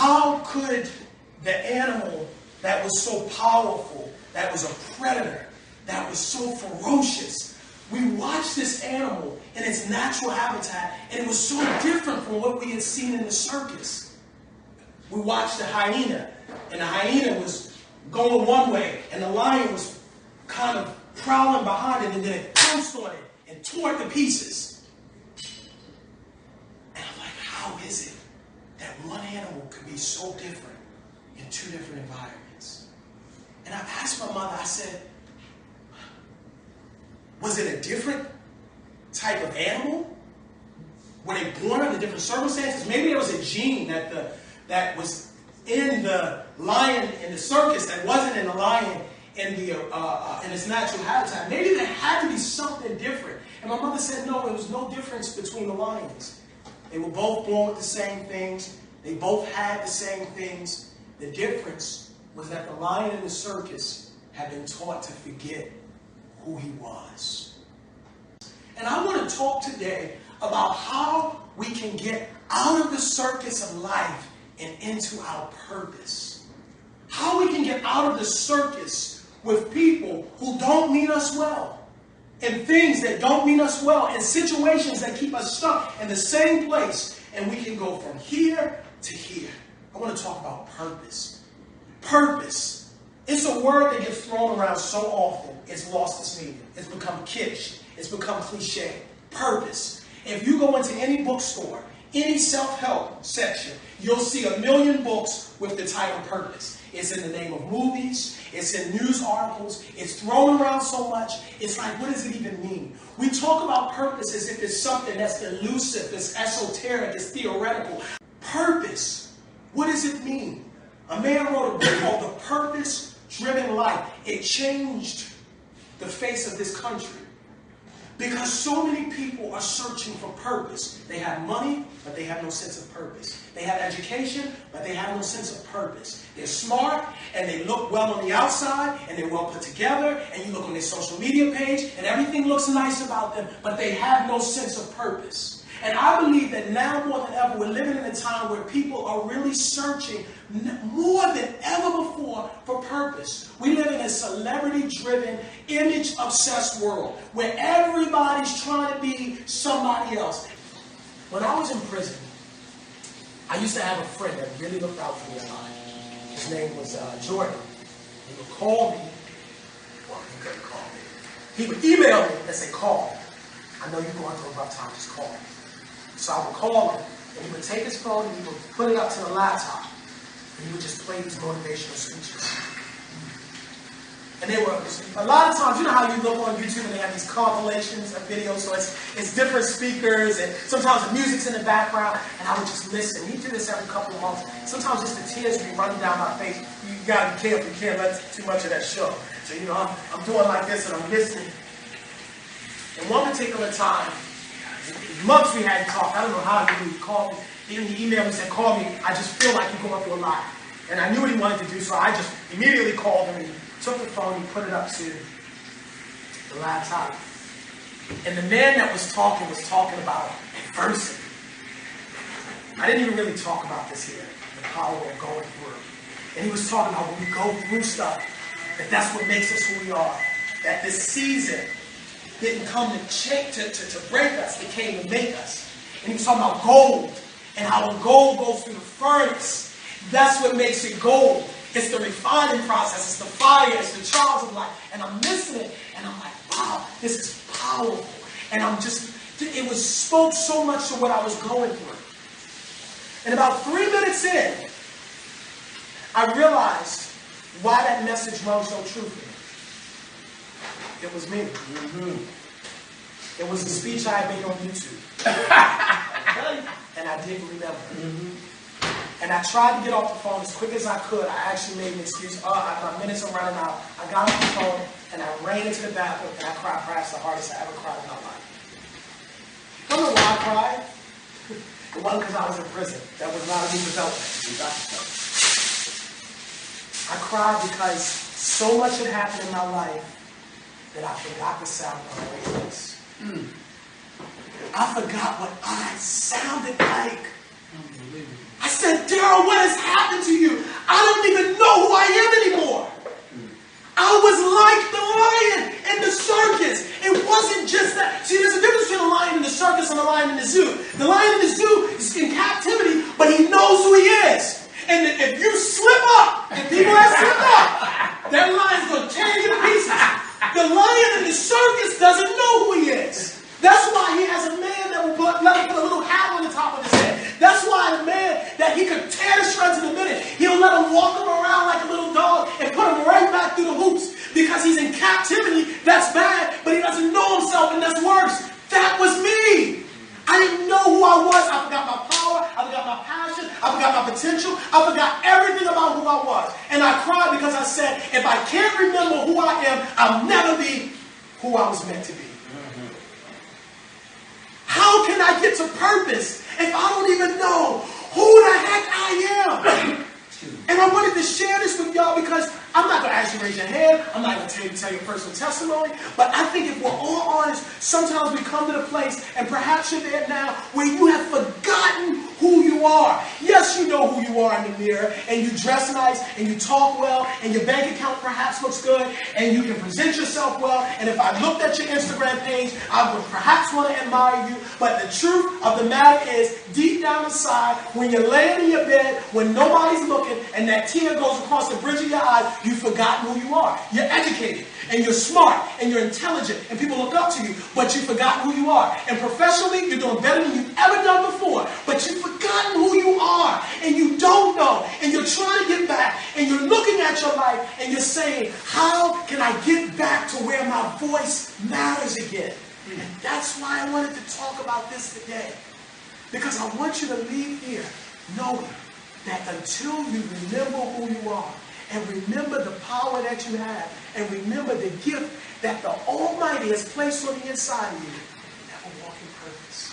how could the animal that was so powerful, that was a predator, that was so ferocious, we watched this animal in its natural habitat, and it was so different from what we had seen in the circus. We watched the hyena, and the hyena was going one way, and the lion was kind of prowling behind it, and then it pounced on it and tore it to pieces. And I'm like, how is it that one animal could be so different in two different environments? And I asked my mother, I said, was it a different type of animal? Were they born under different circumstances? Maybe there was a gene that was in the lion in the circus that wasn't in the lion in its natural habitat. Maybe there had to be something different. And my mother said, no, there was no difference between the lions. They were both born with the same things. They both had the same things. The difference was that the lion in the circus had been taught to forget who he was. And I want to talk today about how we can get out of the circus of life and into our purpose. How we can get out of the circus with people who don't mean us well, and things that don't mean us well, and situations that keep us stuck in the same place, and we can go from here to here. I want to talk about purpose. Purpose. It's a word that gets thrown around so often, it's lost its meaning. It's become kitsch. It's become cliche. Purpose. If you go into any bookstore, any self-help section, you'll see a million books with the title Purpose. It's in the name of movies. It's in news articles. It's thrown around so much. It's like, what does it even mean? We talk about purpose as if it's something that's elusive, it's esoteric, it's theoretical. Purpose. What does it mean? A man wrote a book called The Purpose-Driven Life. It changed the face of this country. Because so many people are searching for purpose. They have money, but they have no sense of purpose. They have education, but they have no sense of purpose. They're smart, and they look well on the outside, and they're well put together, and you look on their social media page, and everything looks nice about them, but they have no sense of purpose. And I believe that now more than ever, we're living in a time where people are really searching more than ever before for purpose. We live in a celebrity-driven, image-obsessed world where everybody's trying to be somebody else. When I was in prison, I used to have a friend that really looked out for me a lot. His name was Jordan. He would call me. Well, he couldn't call me. He would email me and say, call me. I know you're going through a rough time, just call me. So I would call him, and he would take his phone and he would put it up to the laptop, and he would just play these motivational speeches. And they were, a lot of times, you know how you look on YouTube and they have these compilations of videos, so it's different speakers, and sometimes the music's in the background, and I would just listen. He did this every couple of months. Sometimes just the tears would be running down my face. You gotta be careful, you can't let too much of that show. So, you know, I'm doing like this and I'm listening. And one particular time, months we hadn't talked. I don't know how he called me. He emailed me and said, call me. I just feel like you're going through a lot. And I knew what he wanted to do, so I just immediately called him and he took the phone and put it up to the laptop. And the man that was talking about adversity. I didn't even really talk about this here, the power of going through. And he was talking about when we go through stuff, that's what makes us who we are. That this season didn't come to break us, it came to make us. And he was talking about gold, and how when gold goes through the furnace, that's what makes it gold. It's the refining process, it's the fire, it's the trials of life. And I'm listening, and I'm like, wow, this is powerful. And it spoke so much to what I was going through. And about 3 minutes in, I realized why that message rung so true for me. It was me. It was the speech I had made on YouTube. And I didn't remember. And I tried to get off the phone as quick as I could. I actually made an excuse. My minutes are running out. I got off the phone and I ran into the bathroom and I cried perhaps the hardest I ever cried in my life. I don't know why I cried. It wasn't because I was in prison. That was not a new development. I cried because so much had happened in my life that I forgot the sound of my voice. I forgot what I sounded like. I said, Daryl, what is happening? happened to you, I don't even know who I am anymore. I was like the lion in the circus. It wasn't just that. See, there's a difference between a lion in the circus and a lion in the zoo. The lion in the zoo is in captivity, but he knows who he is. And if you slip up, and people have slipped up, that lion's going to tear you to pieces. The lion in the circus doesn't know who he is. That's why he has a man that will let him put a little hat on the top of his head. That's why a man that he could tear to shreds in a minute, he'll let him walk him around like a little dog and put him right back through the hoops. Because he's in captivity, that's bad, but he doesn't know himself, and that's worse. That was me. I didn't know who I was. I forgot my power. I forgot my passion. I forgot my potential. I forgot everything about who I was. And I cried because I said, if I can't remember who I am, I'll never be who I was meant to be. How can I get to purpose if I don't even know who the heck I am? And I wanted to share this with y'all because I'm not going to ask you to raise your hand. I'm not going to tell your personal testimony. But I think if we're all honest, sometimes we come to the place, and perhaps you're there now, where you have forgotten who you are. Yes, you know who you are in the mirror, and you dress nice, and you talk well, and your bank account perhaps looks good, and you can present yourself well. And if I looked at your Instagram page, I would perhaps want to admire you. But the truth of the matter is, deep down inside, when you're laying in your bed, when nobody's looking, and that tear goes across the bridge of your eyes, you've forgotten who you are. You're educated, and you're smart, and you're intelligent, and people look up to you, but you've forgotten who you are. And professionally, you're doing better than you've ever done before, but you've forgotten who you are, and you don't know, and you're trying to get back, and you're looking at your life, and you're saying, how can I get back to where my voice matters again? And that's why I wanted to talk about this today, because I want you to leave here knowing that until you remember who you are, and remember the power that you have, and remember the gift that the Almighty has placed on the inside of you, you never walk in purpose.